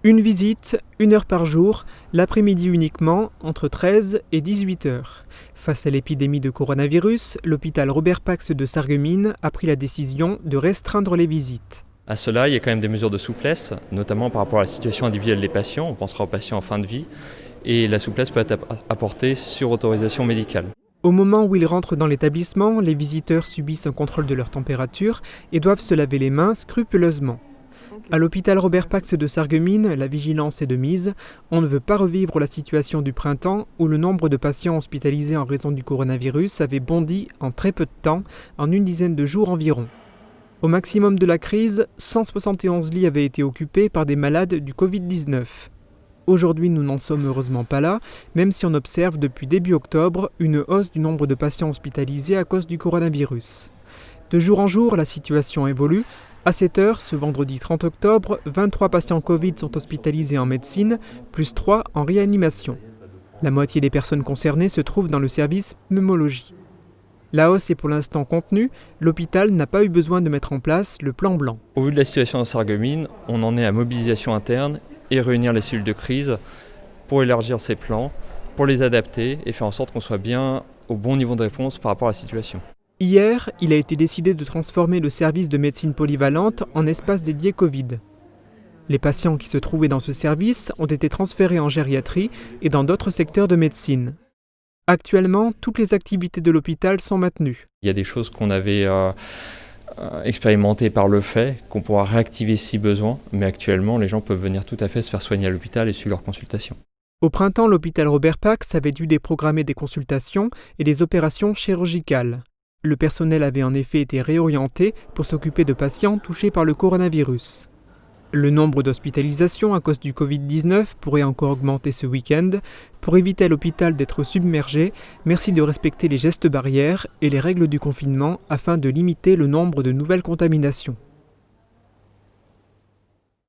Une visite, 1 heure par jour, l'après-midi uniquement, entre 13 et 18 heures. Face à l'épidémie de coronavirus, l'hôpital Robert Pax de Sarreguemines a pris la décision de restreindre les visites. À cela, il y a quand même des mesures de souplesse, notamment par rapport à la situation individuelle des patients. On pensera aux patients en fin de vie. Et la souplesse peut être apportée sur autorisation médicale. Au moment où ils rentrent dans l'établissement, les visiteurs subissent un contrôle de leur température et doivent se laver les mains scrupuleusement. À l'hôpital Robert Pax de Sarreguemines, la vigilance est de mise. On ne veut pas revivre la situation du printemps où le nombre de patients hospitalisés en raison du coronavirus avait bondi en très peu de temps, en une dizaine de jours environ. Au maximum de la crise, 171 lits avaient été occupés par des malades du Covid-19. Aujourd'hui, nous n'en sommes heureusement pas là, même si on observe depuis début octobre une hausse du nombre de patients hospitalisés à cause du coronavirus. De jour en jour, la situation évolue. À 7 heures, ce vendredi 30 octobre, 23 patients Covid sont hospitalisés en médecine, plus 3 en réanimation. La moitié des personnes concernées se trouvent dans le service pneumologie. La hausse est pour l'instant contenue, l'hôpital n'a pas eu besoin de mettre en place le plan blanc. Au vu de la situation à Sarreguemines, on en est à mobilisation interne et réunir les cellules de crise pour élargir ces plans, pour les adapter et faire en sorte qu'on soit bien au bon niveau de réponse par rapport à la situation. Hier, il a été décidé de transformer le service de médecine polyvalente en espace dédié Covid. Les patients qui se trouvaient dans ce service ont été transférés en gériatrie et dans d'autres secteurs de médecine. Actuellement, toutes les activités de l'hôpital sont maintenues. Il y a des choses qu'on avait expérimentées par le fait, qu'on pourra réactiver si besoin, mais actuellement, les gens peuvent venir tout à fait se faire soigner à l'hôpital et suivre leur consultation. Au printemps, l'hôpital Robert Pax avait dû déprogrammer des consultations et des opérations chirurgicales. Le personnel avait en effet été réorienté pour s'occuper de patients touchés par le coronavirus. Le nombre d'hospitalisations à cause du Covid-19 pourrait encore augmenter ce week-end. Pour éviter à l'hôpital d'être submergé, merci de respecter les gestes barrières et les règles du confinement afin de limiter le nombre de nouvelles contaminations.